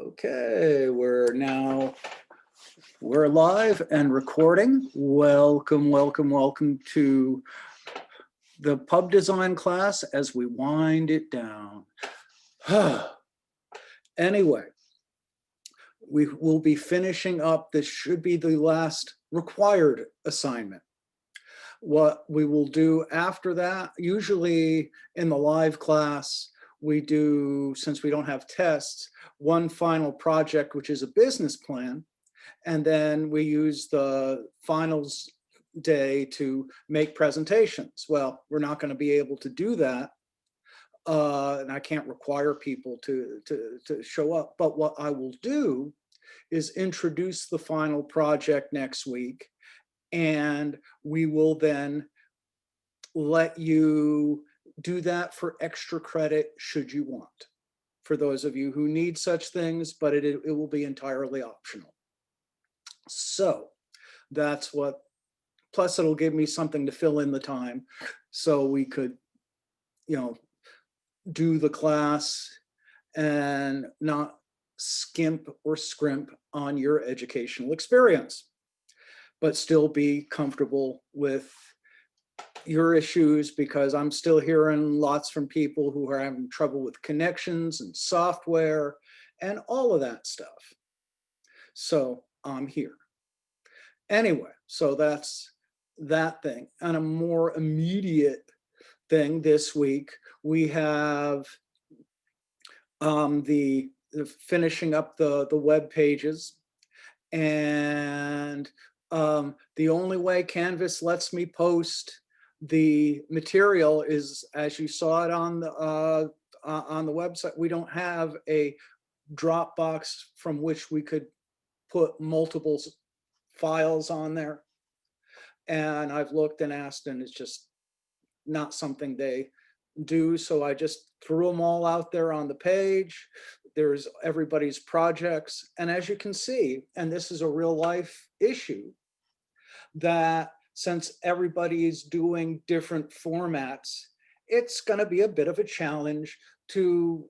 Okay, we're live and recording. Welcome, welcome, welcome to the pub design class as we wind it down. Anyway, we will be finishing up. This should be the last required assignment. What we will do after that, usually in the live class, we do, since we don't have tests, one final project, which is a business plan. And then we use the finals day to make presentations. Well, we're not going to be able to do that. And I can't require people to show up. But what I will do is introduce the final project next week. And we will then let you do that for extra credit should you want, for those of you who need such things, but it will be entirely optional. So that's what, plus it'll give me something to fill in the time so we could, do the class and not skimp or scrimp on your educational experience, but still be comfortable with your issues, because I'm still hearing lots from people who are having trouble with connections and software and all of that stuff. So I'm here. Anyway, so that's that thing. And a more immediate thing this week, we have the finishing up the web pages. And the only way Canvas lets me post the material is, as you saw it on the website, we don't have a Dropbox from which we could put multiple files on there. And I've looked and asked, and it's just not something they do. So I just threw them all out there on the page. There's everybody's projects. And as you can see, and this is a real life issue, that since everybody's doing different formats, it's going to be a bit of a challenge to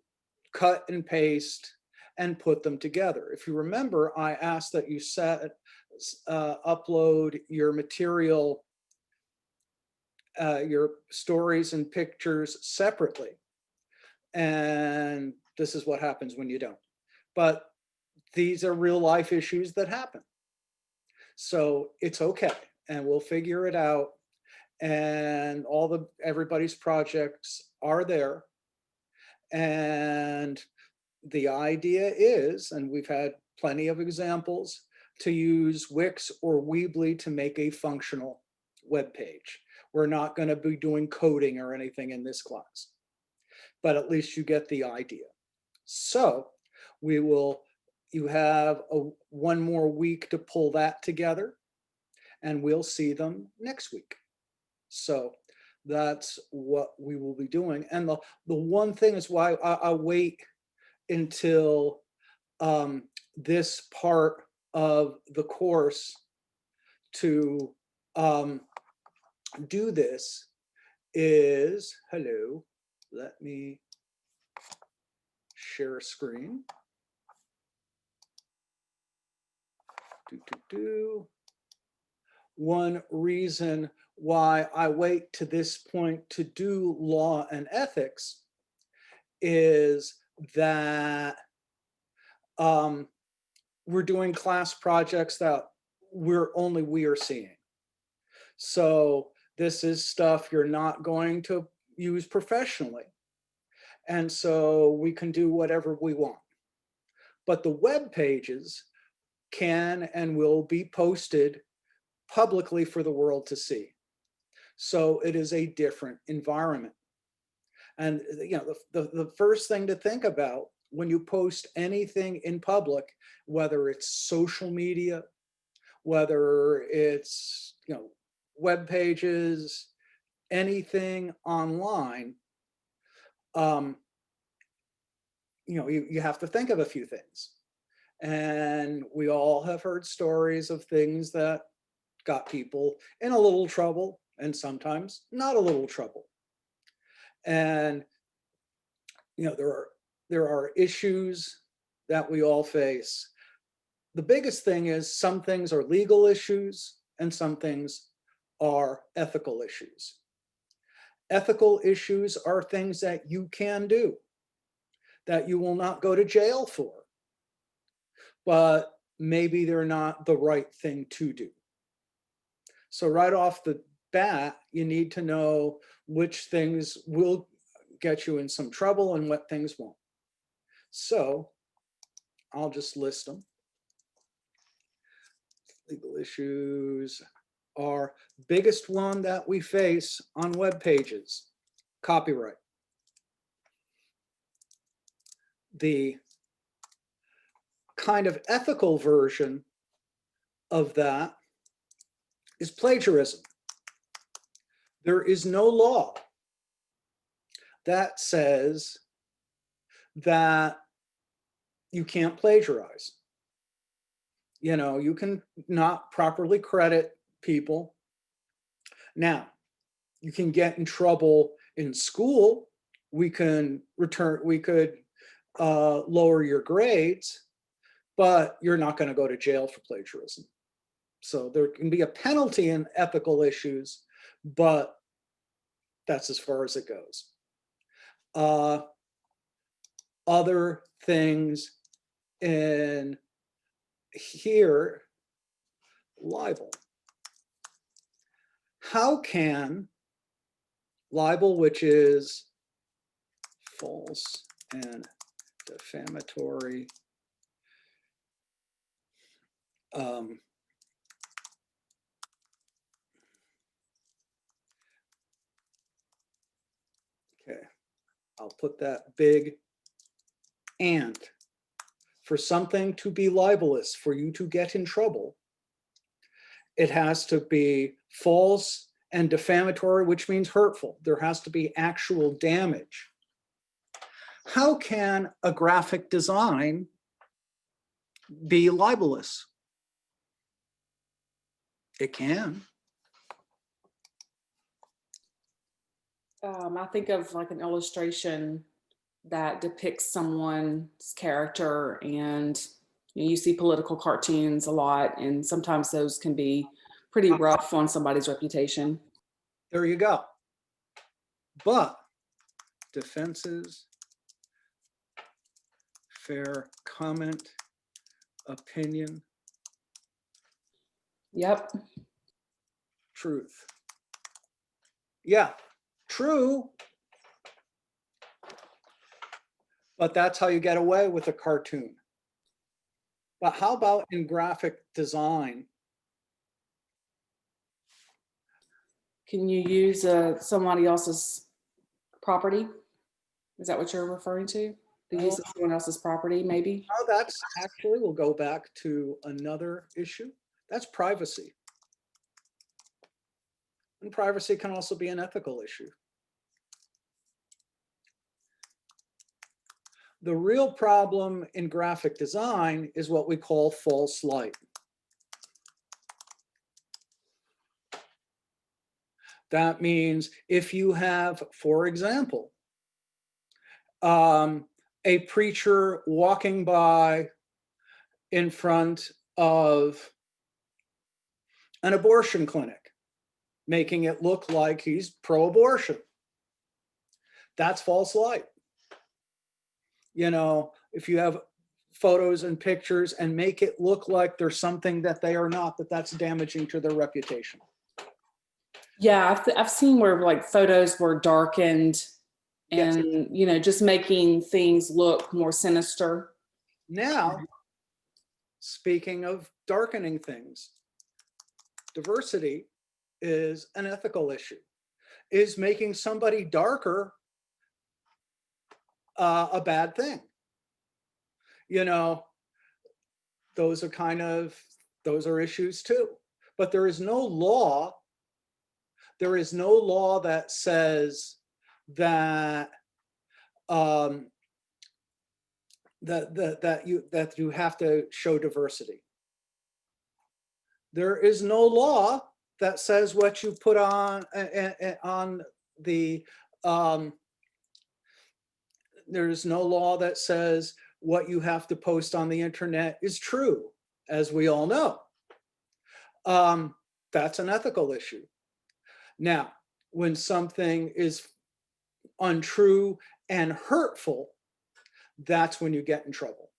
cut and paste and put them together. If you remember, I asked that you upload your material, your stories and pictures separately. And this is what happens when you don't. But these are real life issues that happen. So it's okay, and we'll figure it out. And everybody's projects are there. And the idea is, and we've had plenty of examples, to use Wix or Weebly to make a functional web page. We're not going to be doing coding or anything in this class, but at least you get the idea. So you have one more week to pull that together, and we'll see them next week. So that's what we will be doing. And the one thing is why I wait until this part of the course to do this is, hello, let me share a screen. One reason why I wait to this point to do law and ethics is that we're doing class projects that we are seeing. So this is stuff you're not going to use professionally. And so we can do whatever we want. But the web pages can and will be posted publicly for the world to see. So it is a different environment. And the first thing to think about when you post anything in public, whether it's social media, whether it's web pages, anything online, you have to think of a few things. And we all have heard stories of things that got people in a little trouble, and sometimes not a little trouble. And there are issues that we all face. The biggest thing is some things are legal issues and some things are ethical issues. Ethical issues are things that you can do, that you will not go to jail for, but maybe they're not the right thing to do. So right off the bat, you need to know which things will get you in some trouble and what things won't. So I'll just list them. Legal issues are biggest one that we face on web pages, copyright. The kind of ethical version of that is plagiarism. There is no law that says that you can't plagiarize. You know, you can not properly credit people. Now, you can get in trouble in school. We could lower your grades, but you're not going to go to jail for plagiarism. So there can be a penalty in ethical issues, but that's as far as it goes. Other things in here, libel. How can libel, which is false and defamatory, okay, I'll put that big and. For something to be libelous, for you to get in trouble, it has to be false and defamatory, which means hurtful. There has to be actual damage. How can a graphic design be libelous? It can. I think of like an illustration that depicts someone's character, and you see political cartoons a lot, and sometimes those can be pretty rough on somebody's reputation. There you go. But defenses, fair comment, opinion. Yep. Truth. Yeah, true. But that's how you get away with a cartoon. But how about in graphic design? Can you use somebody else's property? Is that what you're referring to? The use of someone else's property, maybe? Oh, that's actually, we'll go back to another issue. That's privacy. And privacy can also be an ethical issue. The real problem in graphic design is what we call false light. That means if you have, for example, a preacher walking by in front of an abortion clinic, making it look like he's pro-abortion. That's false light. You know, if you have photos and pictures and make it look like there's something that they are not, that's damaging to their reputation. Yeah, I've seen where like photos were darkened and, yes, you know, just making things look more sinister. Now, speaking of darkening things, diversity is an ethical issue. Is making somebody darker a bad thing? You know, those are issues too. But there is no law. There is no law that says that that you have to show diversity. There is no law that says what you put on the. There is no law that says what you have to post on the internet is true, as we all know. That's an ethical issue. Now, when something is untrue and hurtful, that's when you get in trouble.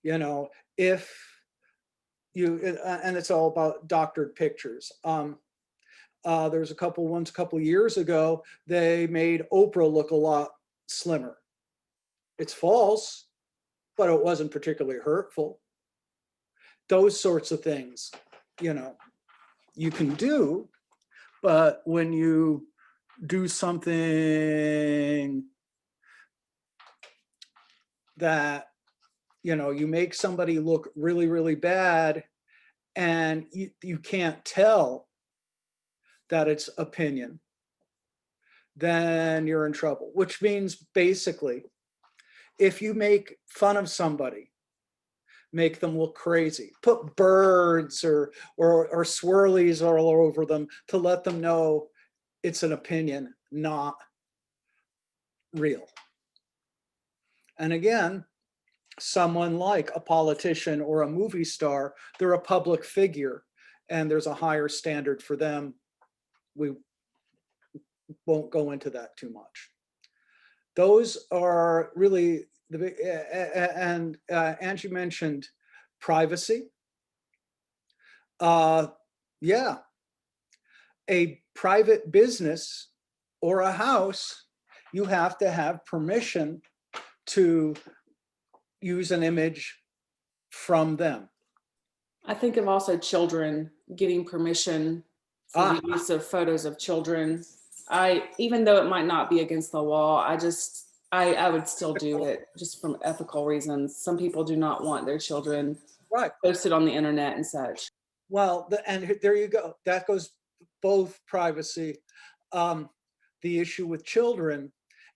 You know, if you, and it's all about doctored pictures. There's a couple ones a couple years ago, they made Oprah look a lot slimmer. It's false, but it wasn't particularly hurtful. Those sorts of things, you know, you can do, but when you do something that, you know, you make somebody look really, really bad and you can't tell that it's opinion, then you're in trouble, which means basically, if you make fun of somebody, make them look crazy, put birds or swirlies all over them to let them know it's an opinion, not real. And again, someone like a politician or a movie star, they're a public figure and there's a higher standard for them. We won't go into that too much. Those are really the big, and Angie mentioned privacy. Yeah, a private business or a house, you have to have permission to use an image from them. I think of also children getting permission for the use of photos of children. Even though it might not be against the law, I would still do it just from ethical reasons. Some people do not want their children posted on the internet and such. Well, and there you go. That goes both privacy. The issue with children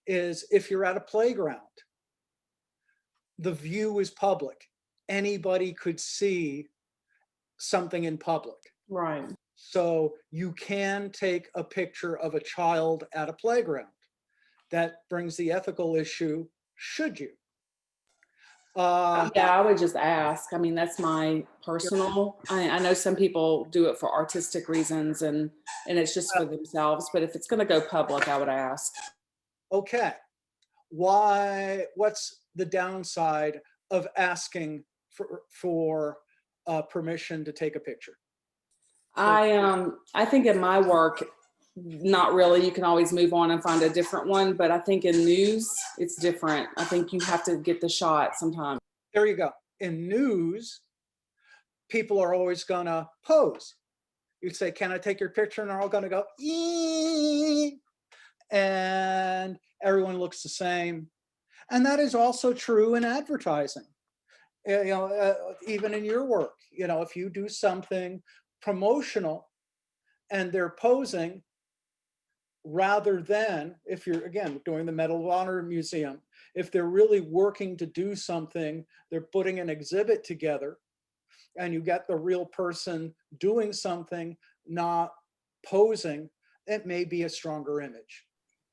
is if you're at a playground, the view is public. Anybody could see something in public. Right. So you can take a picture of a child at a playground. That brings the ethical issue, should you? Yeah, I would just ask. I mean, that's my personal, I know some people do it for artistic reasons and it's just for themselves, but if it's going to go public, I would ask. Okay. Why, what's the downside of asking for permission to take a picture? I think in my work, not really. You can always move on and find a different one, but I think in news, it's different. I think you have to get the shot sometimes. There you go. In news, people are always gonna pose. You'd say, "Can I take your picture?" And they're all gonna go, "Ee," and everyone looks the same. And that is also true in advertising. You know, even in your work, you know, if you do something promotional and they're posing, rather than if you're, again, doing the Medal of Honor Museum, if they're really working to do something, they're putting an exhibit together and you get the real person doing something, not posing, it may be a stronger image.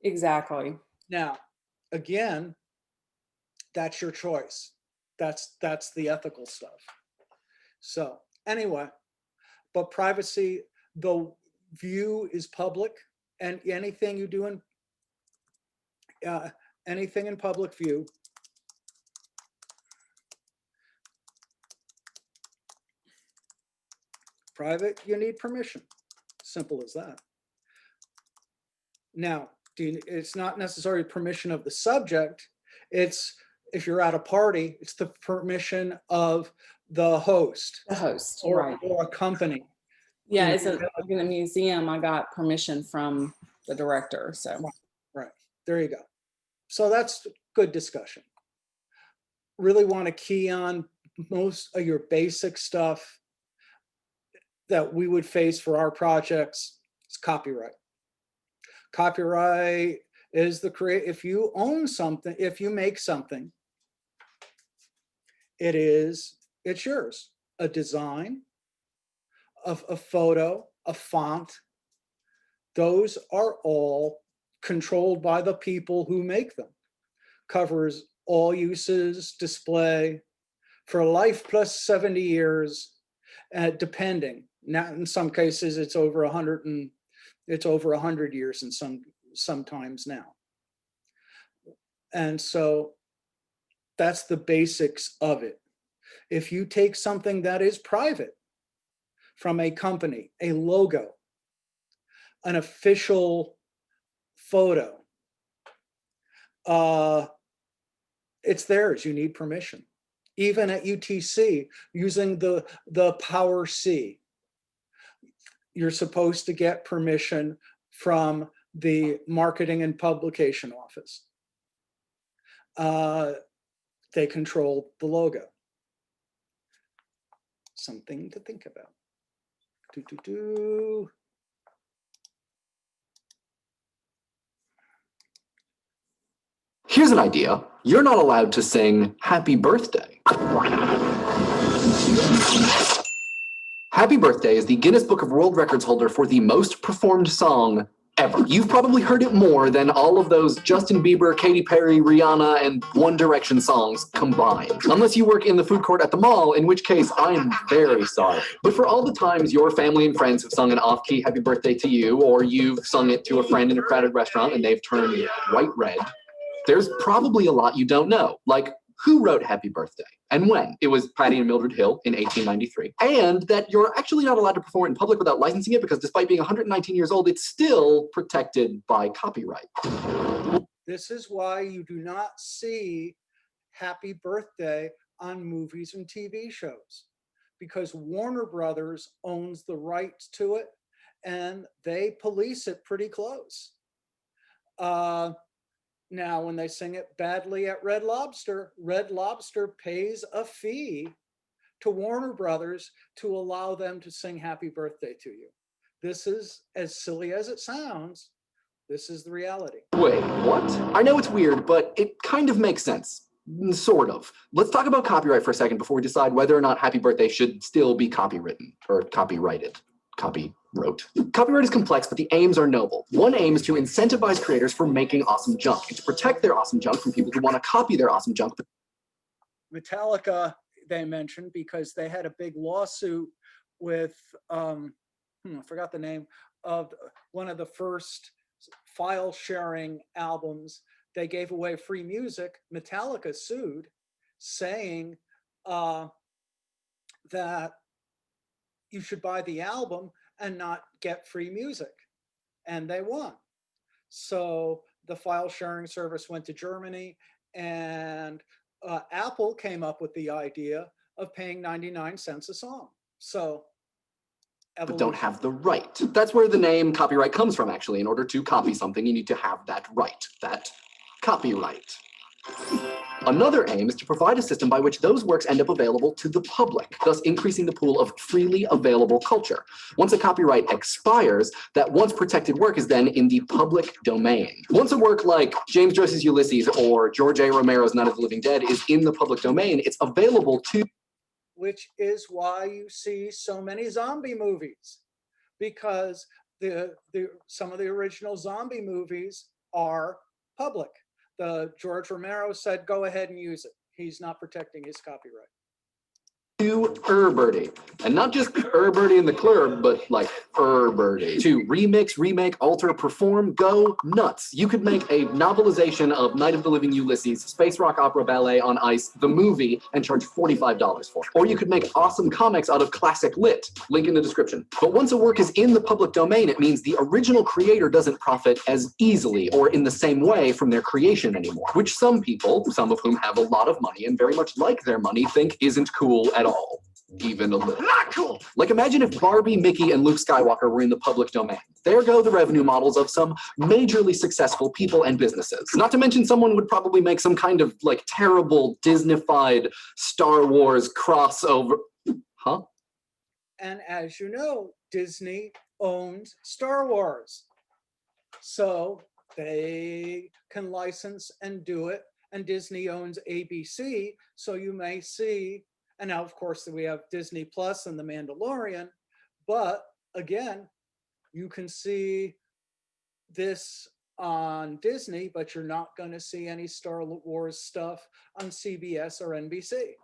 Exactly. Now, again, that's your choice. That's the ethical stuff. So anyway, but privacy, the view is public, and anything you do in anything in public view, private, you need permission. Simple as that. Now, it's not necessarily permission of the subject. It's, if you're at a party, it's the permission of the host. The host, or, right. Or a company. Yeah, it's in a museum. I got permission from the director. So right, there you go. So that's good discussion. Really want to key on most of your basic stuff that we would face for our projects. Is copyright. Copyright is if you own something, if you make something, it's yours. A design, a photo, a font, those are all controlled by the people who make them. Covers all uses display for life plus 70 years, depending. Now, in some cases, it's over 100 years in sometimes now. And so that's the basics of it. If you take something that is private from a company, a logo, an official photo, it's theirs. You need permission. Even at UTC, using the Power C, you're supposed to get permission from the Marketing and Publication Office. They control the logo. Something to think about. Here's an idea. You're not allowed to sing Happy Birthday. Happy Birthday is the Guinness Book of World Records holder for the most performed song ever. You've probably heard it more than all of those Justin Bieber, Katy Perry, Rihanna, and One Direction songs combined. Unless you work in the food court at the mall, in which case I'm very sorry. But for all the times your family and friends have sung an off-key happy birthday to you, or you've sung it to a friend in a crowded restaurant and they've turned bright red, there's probably a lot you don't know, like who wrote Happy Birthday and when. It was Patty and Mildred Hill in 1893. And that you're actually not allowed to perform it in public without licensing it because despite being 119 years old, it's still protected by copyright. This is why you do not see Happy Birthday on movies and TV shows, because Warner Brothers owns the rights to it and they police it pretty close. Now, when they sing it badly at Red Lobster pays a fee to Warner Brothers to allow them to sing Happy Birthday to you. This is, as silly as it sounds, this is the reality. Wait, what? I know it's weird, but it kind of makes sense. Sort of. Let's talk about copyright for a second before we decide whether or not Happy Birthday should still be copywritten or copyrighted. Copywrote. Copyright is complex, but the aims are noble. One aim is to incentivize creators for making awesome junk and to protect their awesome junk from people who want to copy their awesome junk. Metallica, they mentioned, because they had a big lawsuit with, I forgot the name of one of the first file sharing albums. They gave away free music. Metallica sued, saying that you should buy the album and not get free music. And they won. So the file sharing service went to Germany, and Apple came up with the idea of paying 99 cents a song. So but don't have the right. That's where the name copyright comes from, actually. In order to copy something, you need to have that right, that copyright. Another aim is to provide a system by which those works end up available to the public, thus increasing the pool of freely available culture. Once a copyright expires, that once protected work is then in the public domain. Once a work like James Joyce's Ulysses or George A. Romero's Night of the Living Dead is in the public domain, it's available to... Which is why you see so many zombie movies, because some of the original zombie movies are public. George Romero said, go ahead and use it. He's not protecting his copyright. To Birdie. And not just Birdie in the club, but like Birdie. To remix, remake, alter, perform, go nuts. You could make a novelization of Night of the Living Ulysses, Space Rock Opera Ballet on Ice, the movie, and charge $45 for it. Or you could make awesome comics out of classic lit. Link in the description. But once a work is in the public domain, it means the original creator doesn't profit as easily or in the same way from their creation anymore, which some people, some of whom have a lot of money and very much like their money, think isn't cool at all. Even a little. Not cool! Like imagine if Barbie, Mickey, and Luke Skywalker were in the public domain. There go the revenue models of some majorly successful people and businesses. Not to mention someone would probably make some kind of like terrible Disney-fied Star Wars crossover. Huh? And as you know, Disney owns Star Wars. So they can license and do it. And Disney owns ABC. So you may see, and now of course we have Disney Plus and The Mandalorian, but again, you can see this on Disney, but you're not going to see any Star Wars stuff on CBS or NBC.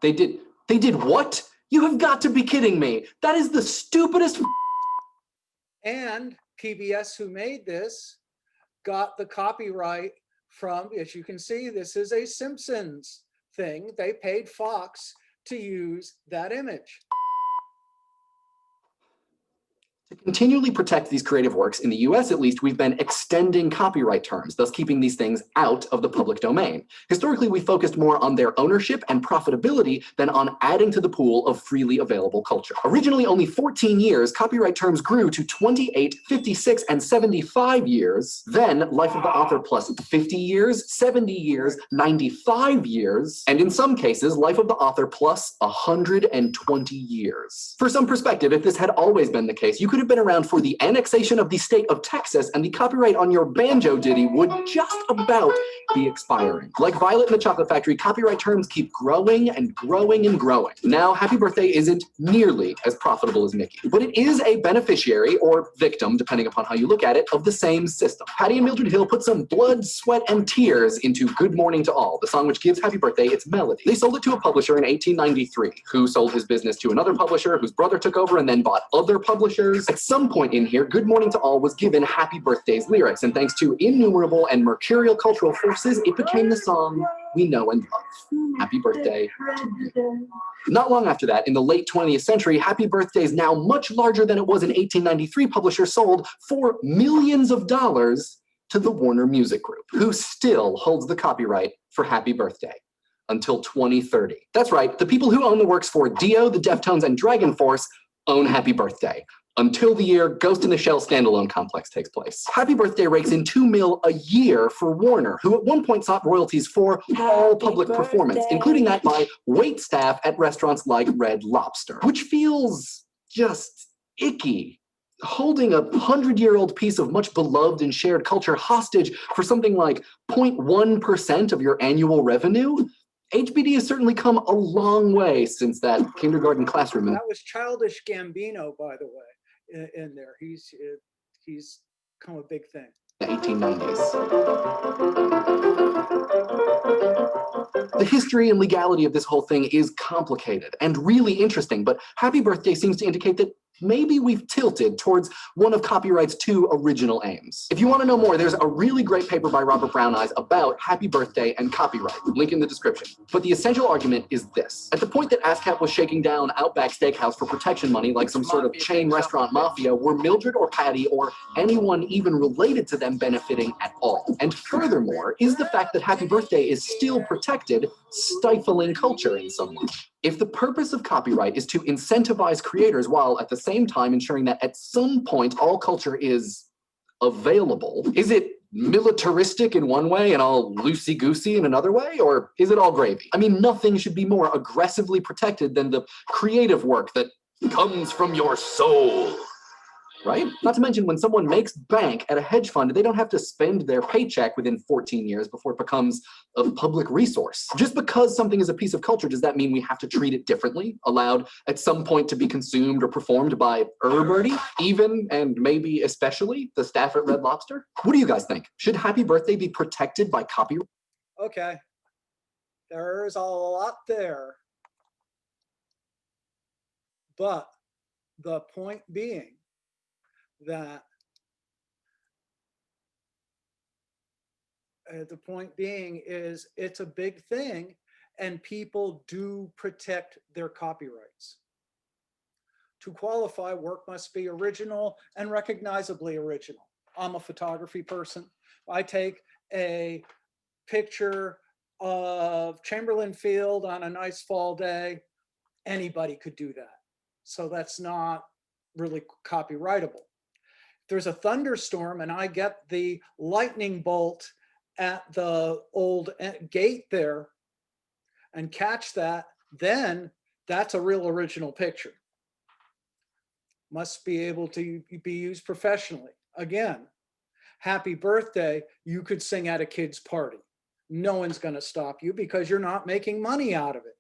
They did what? You have got to be kidding me. That is the stupidest. And PBS, who made this, got the copyright from, as you can see, this is a Simpsons thing. They paid Fox to use that image. To continually protect these creative works, in the US at least, we've been extending copyright terms, thus keeping these things out of the public domain. Historically, we focused more on their ownership and profitability than on adding to the pool of freely available culture. Originally only 14 years, copyright terms grew to 28, 56, and 75 years. Then life of the author plus 50 years, 70 years, 95 years, and in some cases, life of the author plus 120 years. For some perspective, if this had always been the case, you could have been around for the annexation of the state of Texas, and the copyright on your banjo ditty would just about be expiring. Like Violet and the Chocolate Factory, copyright terms keep growing and growing and growing. Now, Happy Birthday isn't nearly as profitable as Mickey, but it is a beneficiary, or victim, depending upon how you look at it, of the same system. Patty and Mildred Hill put some blood, sweat, and tears into Good Morning to All, the song which gives Happy Birthday its melody. They sold it to a publisher in 1893, who sold his business to another publisher, whose brother took over and then bought other publishers. At some point in here, Good Morning to All was given Happy Birthday's lyrics, and thanks to innumerable and mercurial cultural forces, it became the song we know and love. Happy Birthday. Not long after that, in the late 20th century, Happy Birthday's now much larger than it was in 1893 publisher sold for millions of dollars to the Warner Music Group, who still holds the copyright for Happy Birthday until 2030. That's right, the people who own the works for Dio, the Deftones, and Dragon Force own Happy Birthday, until the year Ghost in the Shell standalone complex takes place. Happy Birthday rakes in $2 million a year for Warner, who at one point sought royalties for all public performance, including that by wait staff at restaurants like Red Lobster, which feels just icky. Holding a 100-year-old piece of much beloved and shared culture hostage for something like 0.1% of your annual revenue? HBD has certainly come a long way since that kindergarten classroom. That was Childish Gambino, by the way, in there. He's become a big thing. The 1890s. The history and legality of this whole thing is complicated and really interesting, but Happy Birthday seems to indicate that maybe we've tilted towards one of copyright's two original aims. If you want to know more, there's a really great paper by Robert Brown Eyes about Happy Birthday and copyright. Link in the description. But the essential argument is this. At the point that ASCAP was shaking down Outback Steakhouse for protection money like some sort of chain restaurant mafia, were Mildred or Patty or anyone even related to them benefiting at all? And furthermore, is the fact that Happy Birthday is still protected stifling culture in some way? If the purpose of copyright is to incentivize creators while at the same time ensuring that at some point all culture is available, is it militaristic in one way and all loosey-goosey in another way, or is it all gravy? I mean, nothing should be more aggressively protected than the creative work that comes from your soul. Right? Not to mention, when someone makes bank at a hedge fund, they don't have to spend their paycheck within 14 years before it becomes a public resource. Just because something is a piece of culture, does that mean we have to treat it differently, allowed at some point to be consumed or performed by everybody, even and maybe especially the staff at Red Lobster? What do you guys think? Should Happy Birthday be protected by copyright? Okay, there's a lot there. But the point being that is it's a big thing, and people do protect their copyrights. To qualify, work must be original and recognizably original. I'm a photography person. I take a picture of Chamberlain Field on a nice fall day. Anybody could do that. So that's not really copyrightable. There's a thunderstorm and I get the lightning bolt at the old gate there and catch that, then that's a real original picture. Must be able to be used professionally. Again, Happy Birthday, you could sing at a kid's party. No one's going to stop you because you're not making money out of it.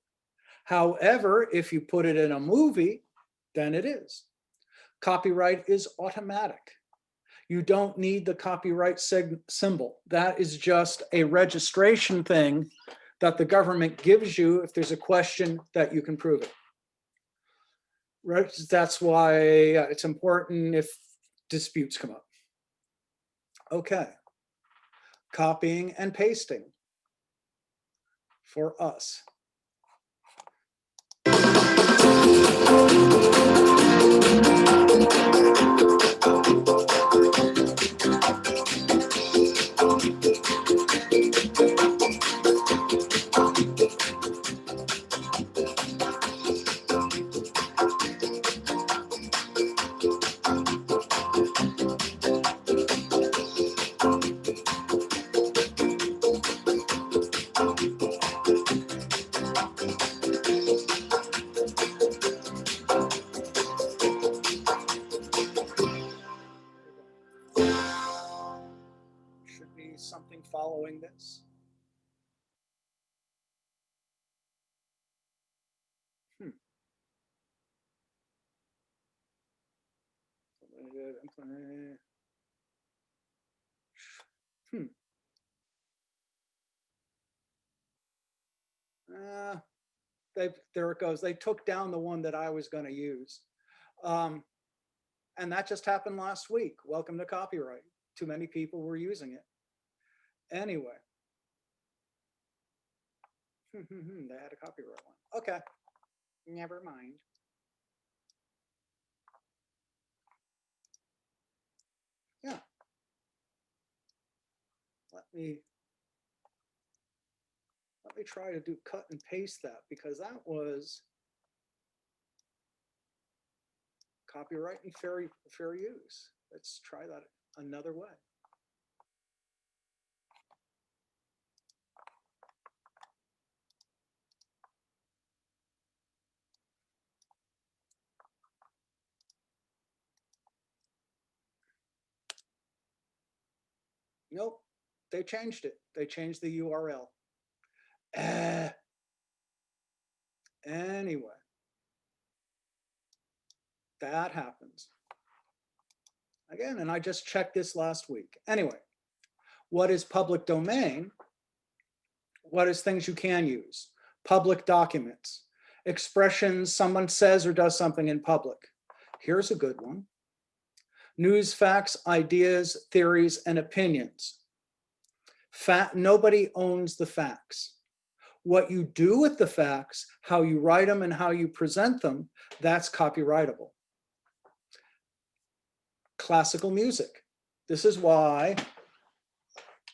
However, if you put it in a movie, then it is. Copyright is automatic. You don't need the copyright symbol. That is just a registration thing that the government gives you if there's a question that you can prove it. That's why it's important if disputes come up. Okay. Copying and pasting for us. Should be something following this. There it goes. They took down the one that I was going to use. And that just happened last week. Welcome to copyright. Too many people were using it. Anyway. They had a copyright one. Okay. Never mind. Yeah. Let me try to do cut and paste that, because that was copyright and fair use. Let's try that another way. Nope, they changed it. They changed the URL. Anyway, that happens. Again, and I just checked this last week. Anyway, what is public domain? What is things you can use? Public documents, expressions someone says or does something in public. Here's a good one. News, facts, ideas, theories, and opinions. Nobody owns the facts. What you do with the facts, how you write them and how you present them, that's copyrightable. Classical music. This is why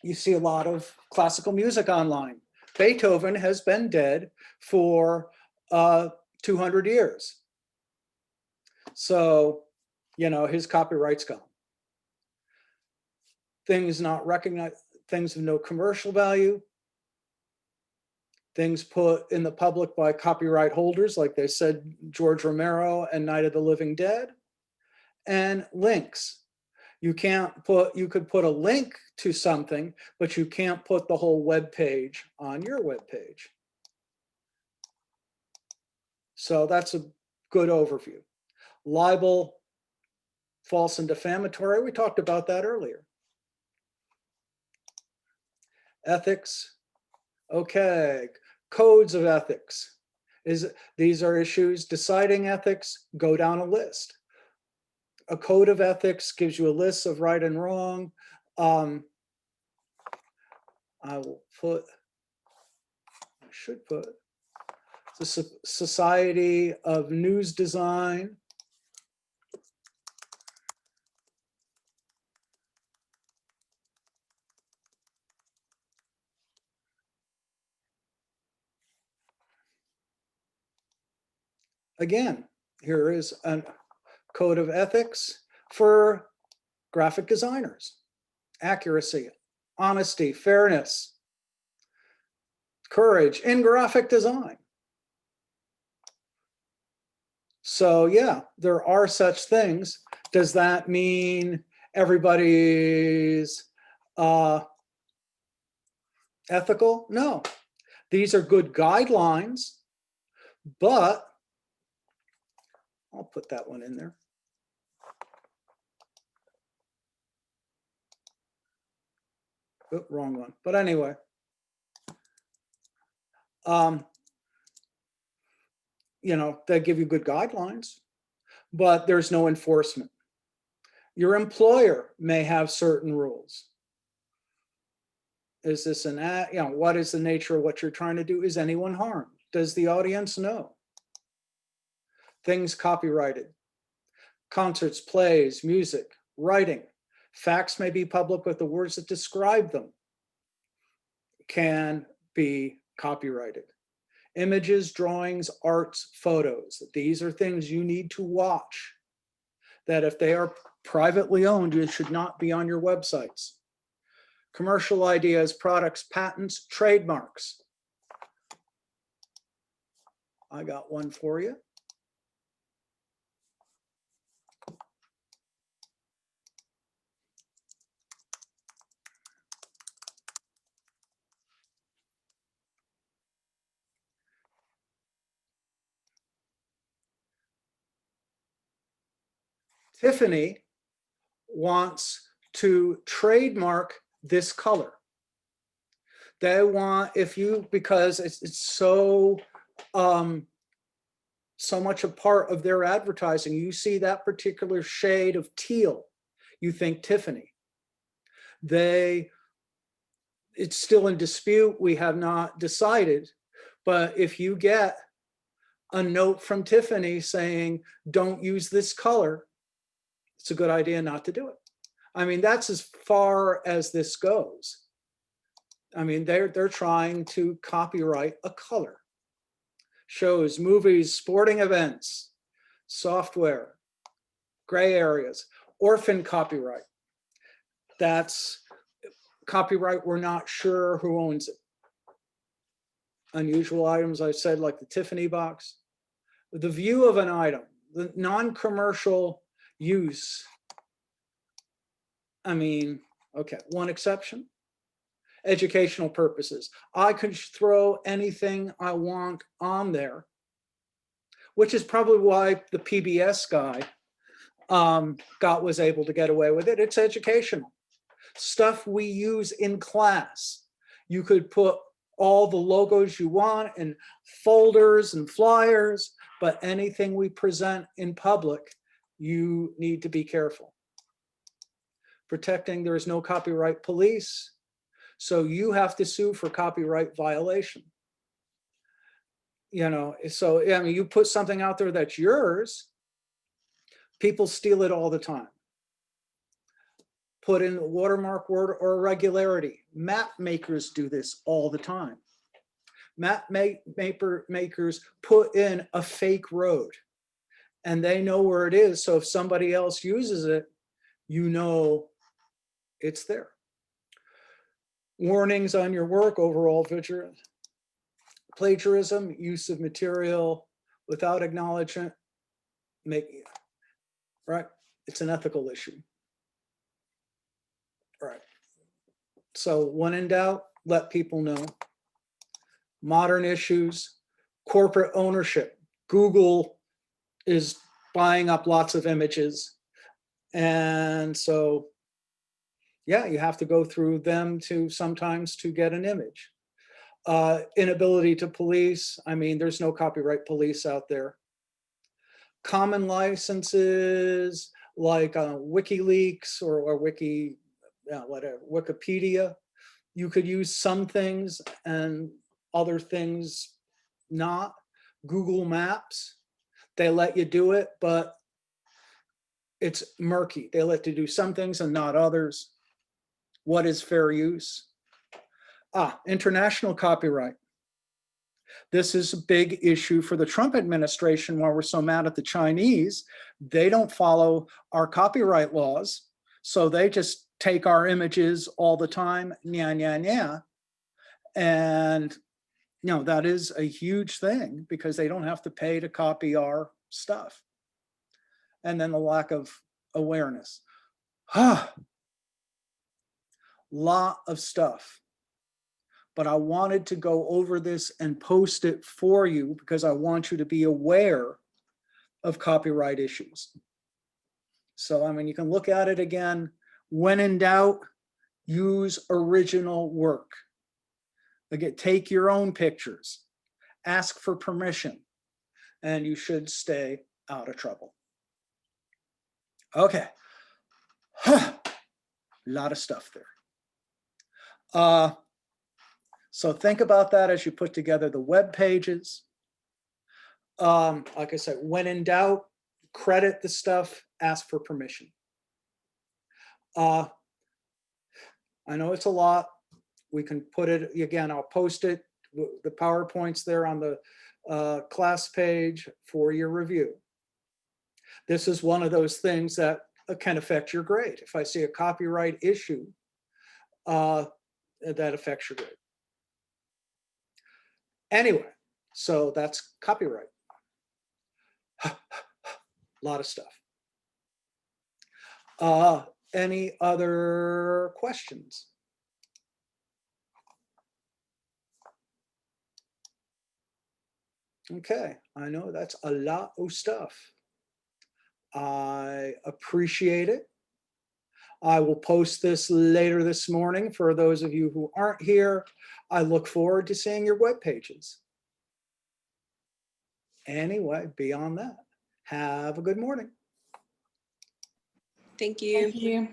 you see a lot of classical music online. Beethoven has been dead for 200 years. So, you know, his copyright's gone. Things not recognized, things of no commercial value, things put in the public by copyright holders, like they said, George Romero and Night of the Living Dead, and links. You could put a link to something, but you can't put the whole web page on your web page. So that's a good overview. Libel, false and defamatory, we talked about that earlier. Ethics, okay. Codes of ethics. These are issues. Deciding ethics, go down a list. A code of ethics gives you a list of right and wrong. I should put the Society of News Design. Again, here is a code of ethics for graphic designers. Accuracy, honesty, fairness, courage in graphic design. So yeah, there are such things. Does that mean everybody's ethical? No. These are good guidelines, but I'll put that one in there. Oh, wrong one. But anyway, you know, they give you good guidelines, but there's no enforcement. Your employer may have certain rules. Is this an ad? You know, what is the nature of what you're trying to do? Is anyone harmed? Does the audience know? Things copyrighted. Concerts, plays, music, writing. Facts may be public, but the words that describe them can be copyrighted. Images, drawings, arts, photos. These are things you need to watch, that if they are privately owned, it should not be on your websites. Commercial ideas, products, patents, trademarks. I got one for you. Tiffany wants to trademark this color. They want, if you, because it's so so much a part of their advertising. You see that particular shade of teal, you think Tiffany. It's still in dispute. We have not decided, but if you get a note from Tiffany saying, don't use this color, it's a good idea not to do it. I mean, that's as far as this goes. I mean, they're trying to copyright a color. Shows, movies, sporting events, software, gray areas, orphan copyright. That's copyright, we're not sure who owns it. Unusual items, I said, like the Tiffany box. The view of an item, the non-commercial use. I mean, okay, one exception. Educational purposes. I could throw anything I want on there, which is probably why the PBS guy was able to get away with it. It's educational. Stuff we use in class. You could put all the logos you want in folders and flyers, but anything we present in public, you need to be careful. Protecting, there is no copyright police. So you have to sue for copyright violation. You know, so I mean, you put something out there that's yours, people steal it all the time. Put in a watermark word or irregularity. Map makers do this all the time. Map makers put in a fake road and they know where it is. So if somebody else uses it, you know it's there. Warnings on your work, overall vigilance. Plagiarism, use of material without acknowledgement, right? It's an ethical issue. Right. So when in doubt, let people know. Modern issues, corporate ownership. Google is buying up lots of images. And so, yeah, you have to go through them sometimes to get an image. Inability to police. I mean, there's no copyright police out there. Common licenses like WikiLeaks or Wikipedia. You could use some things and other things not. Google Maps, they let you do it, but it's murky. They let you do some things and not others. What is fair use? International copyright. This is a big issue for the Trump administration. While we're so mad at the Chinese, they don't follow our copyright laws. So they just take our images all the time, and that is a huge thing because they don't have to pay to copy our stuff. And then the lack of awareness. Lot of stuff. But I wanted to go over this and post it for you because I want you to be aware of copyright issues. So, I mean, you can look at it again. When in doubt, Use original work. Again, take your own pictures, ask for permission, and you should stay out of trouble. Okay. A lot of stuff there. So think about that as you put together the web pages. Like I said, when in doubt, credit the stuff, ask for permission. I know it's a lot. We can put it, again, I'll post it, the PowerPoints there on the class page for your review. This is one of those things that can affect your grade. If I see a copyright issue, that affects your grade. Anyway, so that's copyright. A lot of stuff. Any other questions? Okay, I know that's a lot of stuff. I appreciate it. I will post this later this morning for those of you who aren't here. I look forward to seeing your web pages. Anyway, beyond that, have a good morning. Thank you. Thank you.